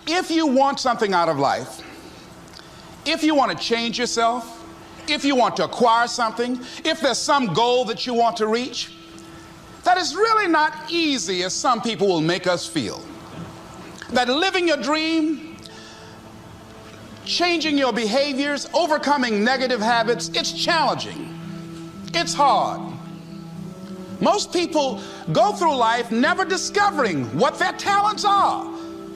If you want something out of life, if you want to change yourself, if you want to acquire something, if there's some goal that you want to reach, that is really not easy as some people will make us feel. That living your dream, changing your behaviors, overcoming negative habits, it's challenging. It's hard. Most people go through life never discovering what their talents are.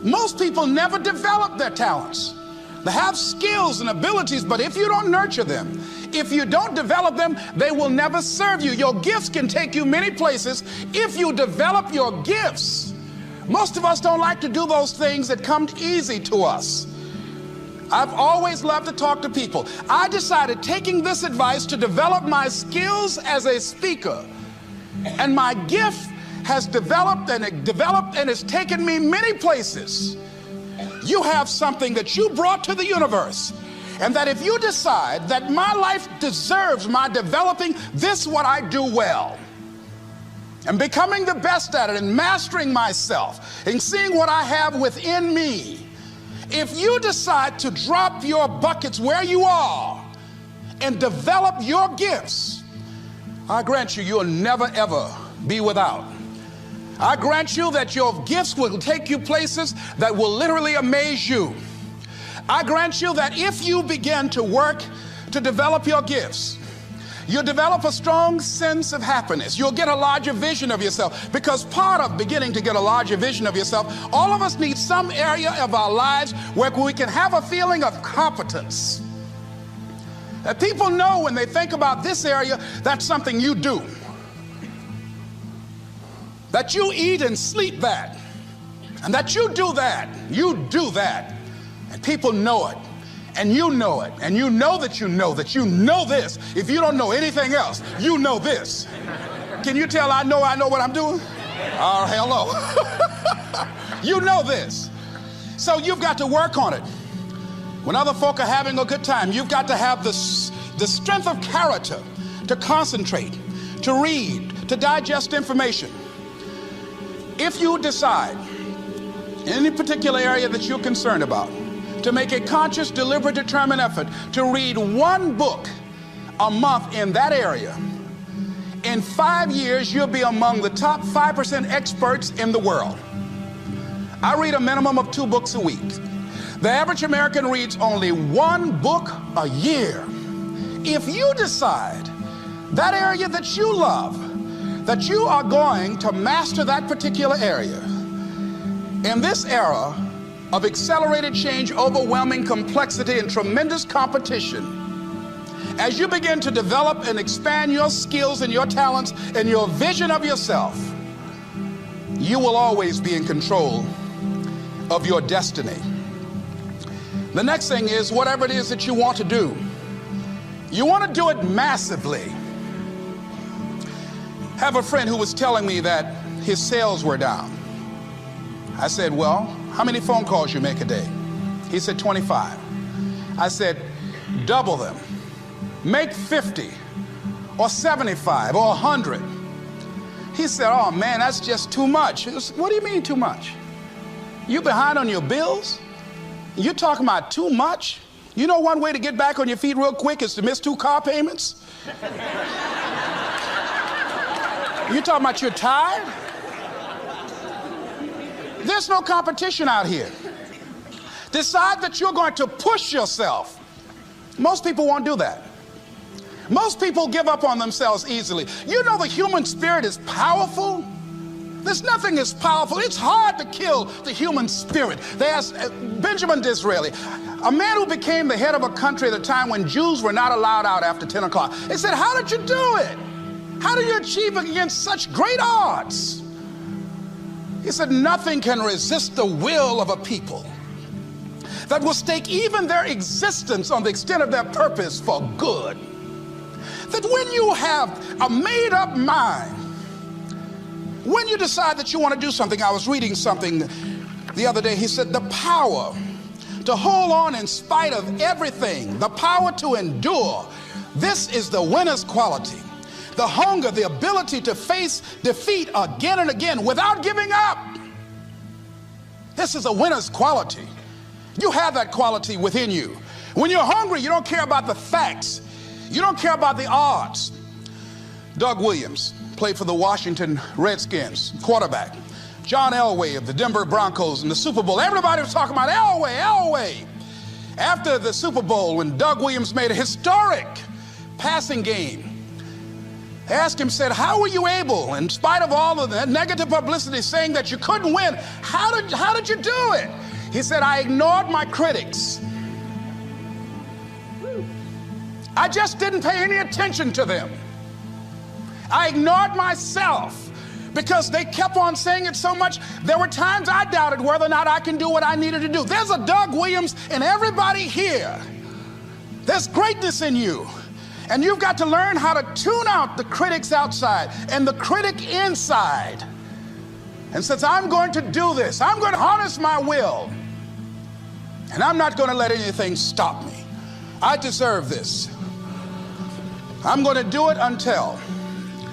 Most people never develop their talents. They have skills and abilities, but if you don't nurture them, if you don't develop them, they will never serve you. Your gifts can take you many places if you develop your gifts. Most of us don't like to do those things that come easy to us. I've always loved to talk to people. I decided, taking this advice, to develop my skills as a speaker. And my gift has developed and it's taken me many places. You have something that you brought to the universe, and that if you decide that my life deserves my developing this, what I do well, and becoming the best at it, and mastering myself, and seeing what I have within me, if you decide to drop your buckets where you are and develop your gifts, I grant you, you'll never ever be without. I grant you that your gifts will take you places that will literally amaze you. I grant you that if you begin to work to develop your gifts, you'll develop a strong sense of happiness. You'll get a larger vision of yourself, because part of beginning to get a larger vision of yourself, all of us need some area of our lives where we can have a feeling of competence. That people know when they think about this area, that's something you do. That you eat and sleep that, and that you do that, and people know it, and you know it, and you know that you know this. If you don't know anything else, you know this. Can you tell I know what I'm doing? Oh, hell no. You know this. So you've got to work on it. When other folk are having a good time, you've got to have the strength of character to concentrate, to read, to digest information. If you decide in any particular area that you're concerned about to make a conscious, deliberate, determined effort to read one book a month in that area, in 5 years you'll be among the top 5% experts in the world. I read a minimum of 2 books a week. The average American reads only 1 book a year. If you decide that area that you love, that you are going to master that particular area, in this era of accelerated change, overwhelming complexity, and tremendous competition, as you begin to develop and expand your skills and your talents and your vision of yourself, you will always be in control of your destiny. The next thing is, whatever it is that you want to do, you want to do it massively. I have a friend who was telling me that his sales were down. I said, well, how many phone calls you make a day? He said, 25. I said, double them. Make 50 or 75 or 100. He said, oh man, that's just too much. What do you mean too much? You behind on your bills? You're talking about too much? You know one way to get back on your feet real quick is to miss 2 car payments? You talking about you're tired? There's no competition out here. Decide that you're going to push yourself. Most people won't do that. Most people give up on themselves easily. You know the human spirit is powerful. There's nothing as powerful. It's hard to kill the human spirit. They asked Benjamin Disraeli, a man who became the head of a country at a time when Jews were not allowed out after 10 o'clock. They said, how did you do it? How do you achieve it against such great odds? He said, nothing can resist the will of a people that will stake even their existence on the extent of their purpose for good. That when you have a made-up mind, when you decide that you want to do something, I was reading something the other day, he said, the power to hold on in spite of everything, the power to endure, this is the winner's quality. The hunger, the ability to face defeat again and again without giving up. This is a winner's quality. You have that quality within you. When you're hungry, you don't care about the facts. You don't care about the odds. Doug Williams played for the Washington Redskins, quarterback. John Elway of the Denver Broncos in the Super Bowl. Everybody was talking about Elway. After the Super Bowl, when Doug Williams made a historic passing game, they asked him, said, how were you able, in spite of all of the negative publicity saying that you couldn't win, how did you do it? He said, I ignored my critics. I just didn't pay any attention to them. I ignored myself because they kept on saying it so much. There were times I doubted whether or not I can do what I needed to do. There's a Doug Williams in everybody here. There's greatness in you. And you've got to learn how to tune out the critics outside and the critic inside. And since I'm going to do this, I'm going to harness my will. And I'm not going to let anything stop me. I deserve this. I'm going to do it until.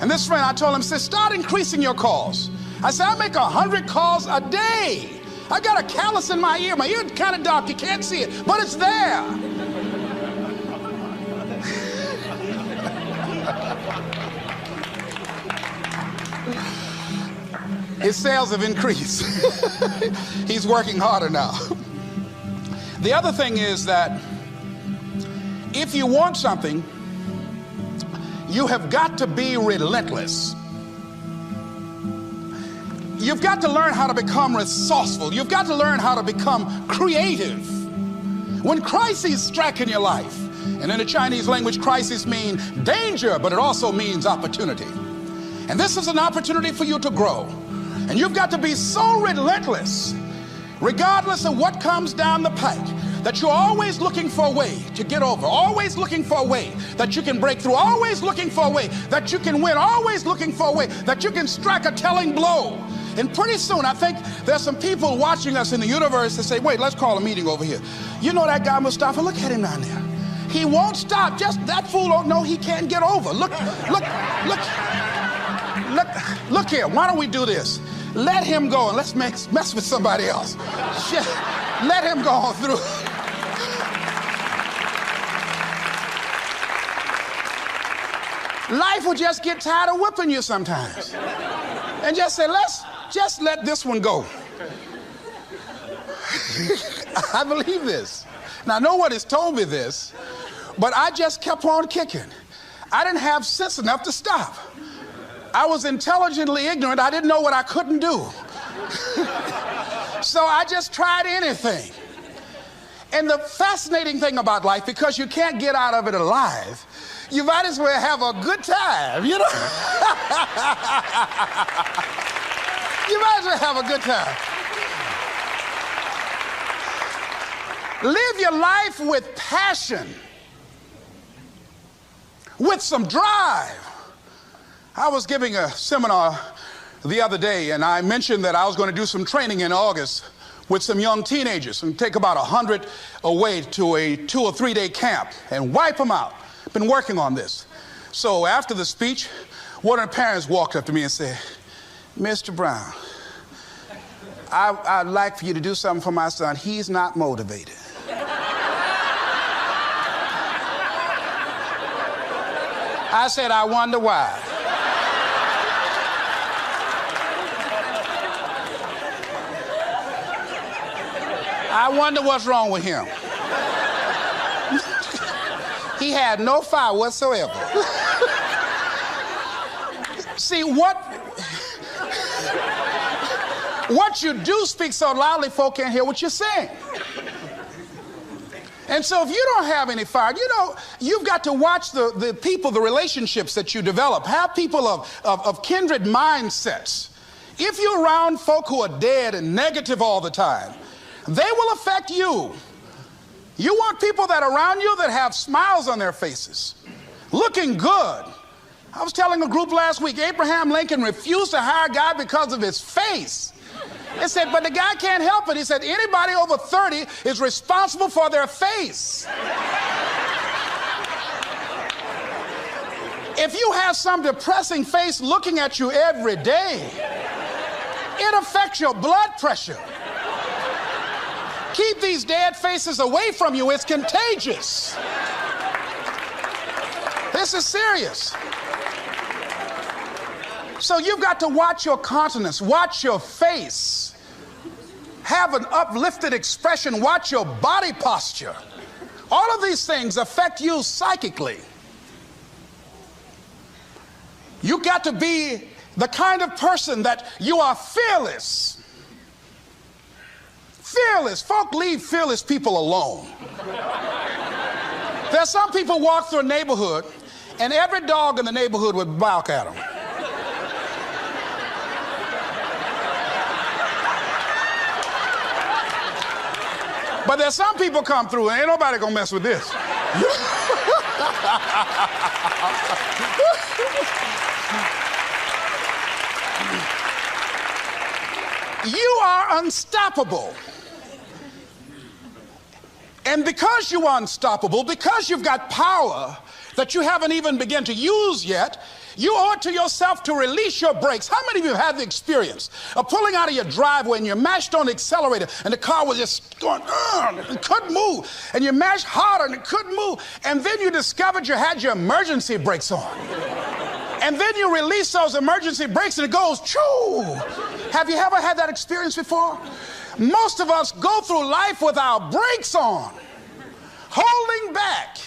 And this friend, I told him, said, start increasing your calls. I said, I make 100 calls a day. I got a callus in my ear. My ear is kind of dark. You can't see it, but it's there. His sales have increased. He's working harder now. The other thing is that if you want something, you have got to be relentless. You've got to learn how to become resourceful. You've got to learn how to become creative. When crises strike in your life, and in the Chinese language, crisis means danger, but it also means opportunity. And this is an opportunity for you to grow. And you've got to be so relentless, regardless of what comes down the pike, that you're always looking for a way to get over, always looking for a way that you can break through, always looking for a way that you can win, always looking for a way that you can strike a telling blow. And pretty soon, I think there's some people watching us in the universe that say, wait, let's call a meeting over here. You know that guy Mustafa? Look at him down there. He won't stop. Just that fool don't know he can't get over. Look here. Why don't we do this? Let him go and let's mess with somebody else. Let him go on through. Life will just get tired of whipping you sometimes. And just say, let's just let this one go. I believe this. Now, no one has told me this, but I just kept on kicking. I didn't have sense enough to stop. I was intelligently ignorant. I didn't know what I couldn't do. So I just tried anything. And the fascinating thing about life, because you can't get out of it alive, you might as well have a good time, you know? You might as well have a good time. Live your life with passion, with some drive. I was giving a seminar the other day, and I mentioned that I was going to do some training in August with some young teenagers and take about 100 away to a 2 or 3 day camp and wipe them out. Been working on this. So after the speech, one of the parents walked up to me and said, Mr. Brown, I'd like for you to do something for my son. He's not motivated. I said, I wonder why. I wonder what's wrong with him. He had no fire whatsoever. See, what you do speak so loudly, folk can't hear what you're saying. And so if you don't have any fire, you know, you've got to watch the people, the relationships that you develop. Have people of kindred mindsets. If you're around folk who are dead and negative all the time, they will affect you. You want people that are around you that have smiles on their faces, looking good. I was telling a group last week, Abraham Lincoln refused to hire a guy because of his face. They said, but the guy can't help it. He said, anybody over 30 is responsible for their face. If you have some depressing face looking at you every day, it affects your blood pressure. keep these dead faces away from you. It's contagious. This is serious. So you've got to watch your countenance, watch your face, have an uplifted expression, watch your body posture. All of these things affect you psychically. You got to be the kind of person that you are fearless. Fearless. Folk leave fearless people alone. There's some people walk through a neighborhood and every dog in the neighborhood would bark at them. But there's some people come through and ain't nobody gonna mess with this. You are unstoppable. And because you are unstoppable, because you've got power that you haven't even begun to use yet, you owe it to yourself to release your brakes. How many of you have the experience of pulling out of your driveway and you mashed on the accelerator and the car was just going, and couldn't move, and you mashed harder and it couldn't move, and then you discovered you had your emergency brakes on. And then you release those emergency brakes and it goes, choo! Have you ever had that experience before? Most of us go through life with our brakes on, holding back,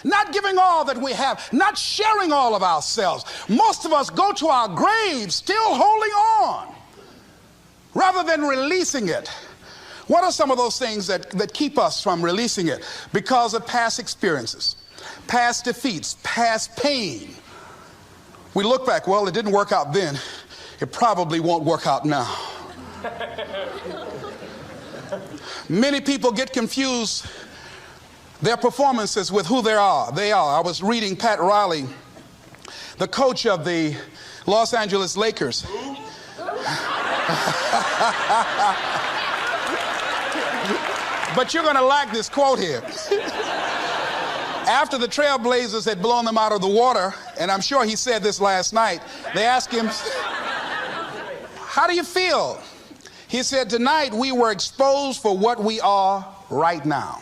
not giving all that we have, not sharing all of ourselves. Most of us go to our graves still holding on rather than releasing it. What are some of those things that keep us from releasing it? Because of past experiences, past defeats, past pain. We look back, well, it didn't work out then. It probably won't work out now. Many people get confused their performances with who they are. I was reading Pat Riley, the coach of the Los Angeles Lakers. But you're going to like this quote here. After the Trailblazers had blown them out of the water, and I'm sure he said this last night, they asked him, how do you feel? He said, tonight we were exposed for what we are right now.